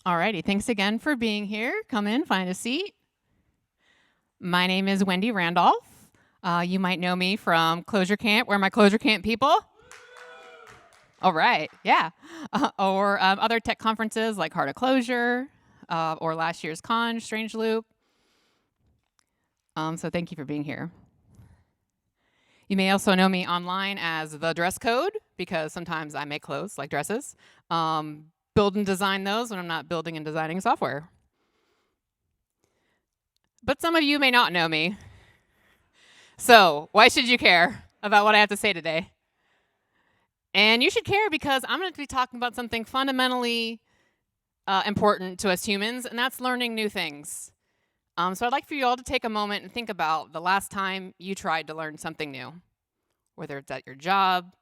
Alrighty, thanks again for being here. Come in, find a seat. My name is Wendy Randolph. You might know me from Clojure Camp. Where are my Clojure Camp people? All right, yeah. Or other tech conferences like Heart of Clojure, or last year's conj, Strange Loop. So thank you for being here. You may also know me online as The Dress Code, because sometimes I make clothes like dresses. Build and design those when I'm not building and designing software. But some of you may not know me. So why should you care about what I have to say today? And you should care because I'm going to be talking about something fundamentally important to us humans, and that's learning new things. So I'd like for you all to take a moment and think about the last time you tried to learn something new, whether it's at your job,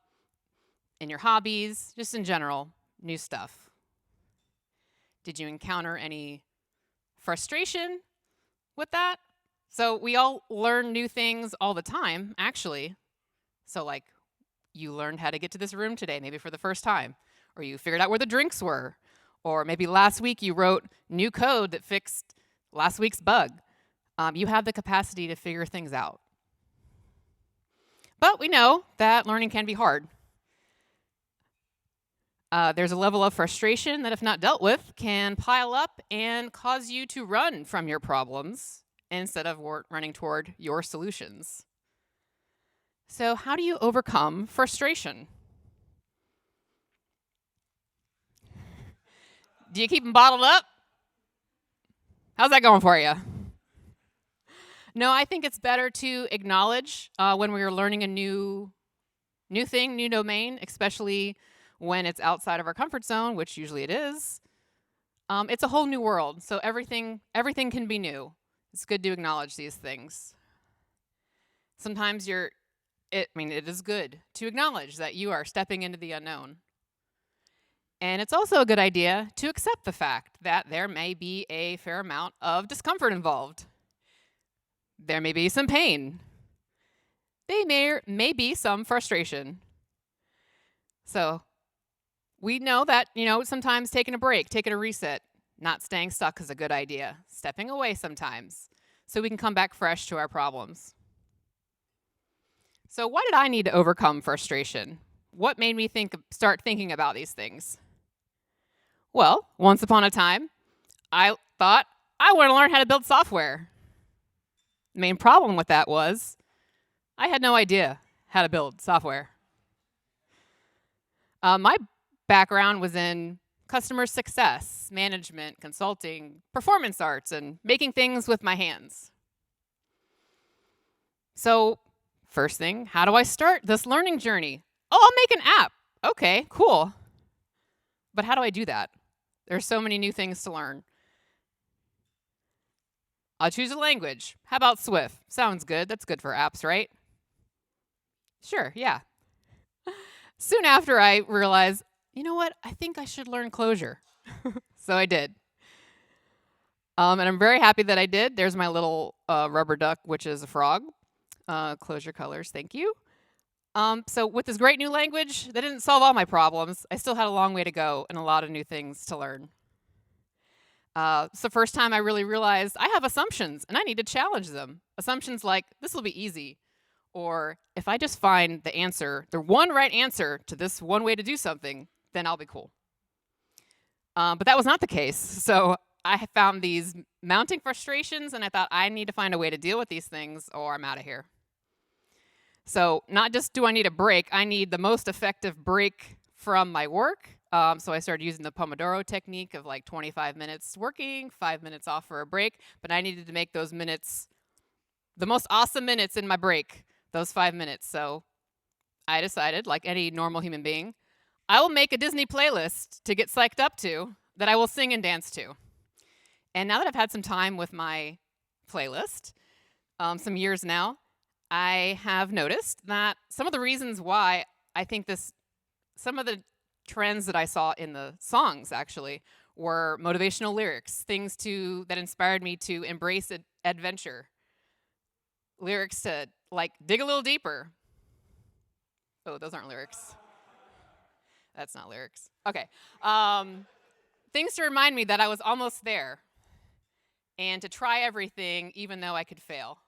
in your hobbies, just in general, new stuff. Did you encounter any frustration with that? So we all learn new things all the time, actually. So like you learned how to get to this room today, maybe for the first time, or you figured out where the drinks were, or maybe last week you wrote new code that fixed last week's bug. You have the capacity to figure things out. But we know that learning can be hard. There's a level of frustration that, if not dealt with, can pile up and cause you to run from your problems instead of running toward your solutions. So how do you overcome frustration? Do you keep them bottled up? How's that going for you? No, I think it's better to acknowledge when we are learning a new thing, new domain, especially when it's outside of our comfort zone, which usually it is. It's a whole new world, so everything can be new. It's good to acknowledge these things. Sometimes it is good to acknowledge that you are stepping into the unknown. And it's also a good idea to accept the fact that there may be a fair amount of discomfort involved. There may be some pain. There may be some frustration. So we know that, sometimes taking a break, taking a reset, not staying stuck is a good idea. Stepping away sometimes so we can come back fresh to our problems. So why did I need to overcome frustration? What made me start thinking about these things? Well, once upon a time, I thought I want to learn how to build software. The main problem with that was I had no idea how to build software. My background was in customer success, management, consulting, performance arts, and making things with my hands. So, first thing, how do I start this learning journey? Oh, I'll make an app. Okay, cool. But how do I do that? There's so many new things to learn. I'll choose a language. How about Swift? Sounds good. That's good for apps, right? Sure, yeah. Soon after, I realized, you know what? I think I should learn Clojure. So I did. And I'm very happy that I did. There's my little rubber duck, which is a frog. Clojure colors, thank you. So with this great new language, that didn't solve all my problems. I still had a long way to go and a lot of new things to learn. It's the first time I really realized I have assumptions and I need to challenge them. Assumptions like, this will be easy. Or if I just find the answer, the one right answer to this one way to do something, then I'll be cool. But that was not the case. So I found these mounting frustrations and I thought I need to find a way to deal with these things or I'm out of here. So not just do I need a break, I need the most effective break from my work. So I started using the Pomodoro technique of like 25 minutes working, 5 minutes off for a break. But I needed to make those minutes the most awesome minutes in my break, those 5 minutes. So I decided, like any normal human being, I will make a Disney playlist to get psyched up to that I will sing and dance to. And now that I've had some time with my playlist, some years now, I have noticed that some of the reasons why I think some of the trends that I saw in the songs actually were motivational lyrics, things that inspired me to embrace adventure. Lyrics to like dig a little deeper. Oh, those aren't lyrics. That's not lyrics. Okay. Things to remind me that I was almost there and to try everything even though I could fail.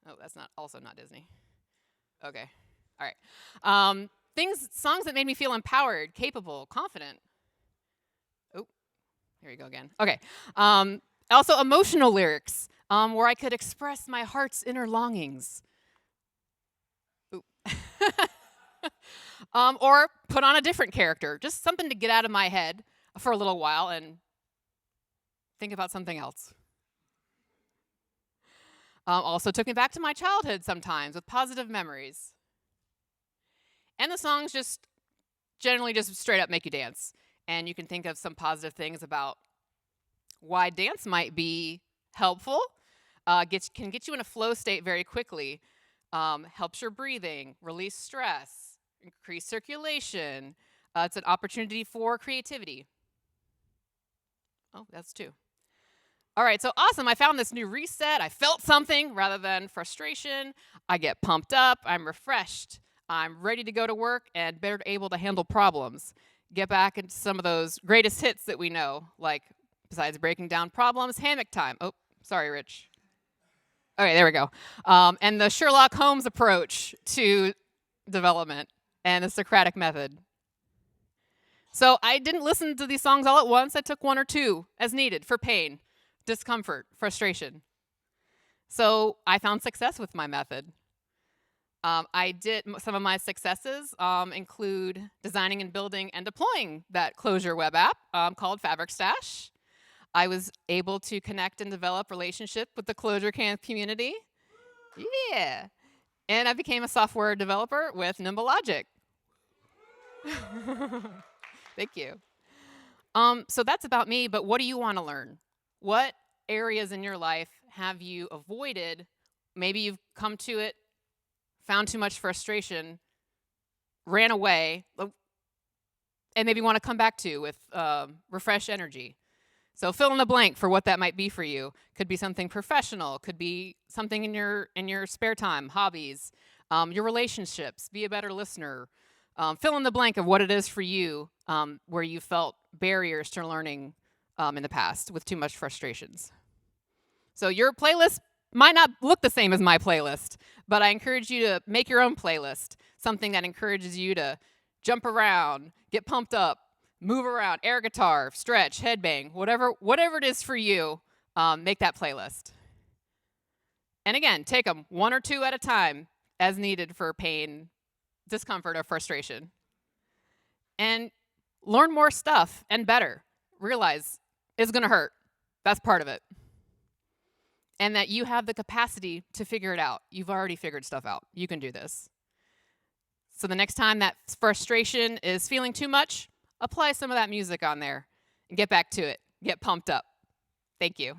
Oh, that's not Disney. Okay. All right. Songs that made me feel empowered, capable, confident. Oh, here we go again. Okay. Also, emotional lyrics where I could express my heart's inner longings. Or put on a different character, just something to get out of my head for a little while and think about something else. Also took me back to my childhood sometimes with positive memories. And the songs just generally just straight up make you dance. And you can think of some positive things about why dance might be helpful. Can get you in a flow state very quickly. Helps your breathing, release stress, increase circulation. It's an opportunity for creativity. Oh, that's 2. All right, so awesome. I found this new reset. I felt something rather than frustration. I get pumped up. I'm refreshed. I'm ready to go to work and better able to handle problems. Get back into some of those greatest hits that we know, like besides breaking down problems, hammock time. Oh, sorry, Rich. Okay, there we go. And the Sherlock Holmes approach to development and the Socratic method. So I didn't listen to these songs all at once. I took 1 or 2 as needed for pain, discomfort, frustration. So I found success with my method. Some of my successes include designing and building and deploying that Clojure web app called Fabric Stash. I was able to connect and develop relationship with the Clojure community. Yeah. And I became a software developer with Nimble Logic. Thank you. So that's about me, but what do you want to learn? What areas in your life have you avoided? Maybe you've come to it, found too much frustration, ran away, and maybe want to come back to with refresh energy. So fill in the blank for what that might be for you. Could be something professional, could be something in your spare time, hobbies, your relationships, be a better listener. Fill in the blank of what it is for you where you felt barriers to learning in the past with too much frustrations. So your playlist might not look the same as my playlist, but I encourage you to make your own playlist, something that encourages you to jump around, get pumped up, move around, air guitar, stretch, headbang, whatever it is for you, make that playlist. And again, take them 1 or 2 at a time as needed for pain, discomfort, or frustration. And learn more stuff and better. Realize it's going to hurt. That's part of it. And that you have the capacity to figure it out. You've already figured stuff out. You can do this. So the next time that frustration is feeling too much, apply some of that music on there and get back to it. Get pumped up. Thank you.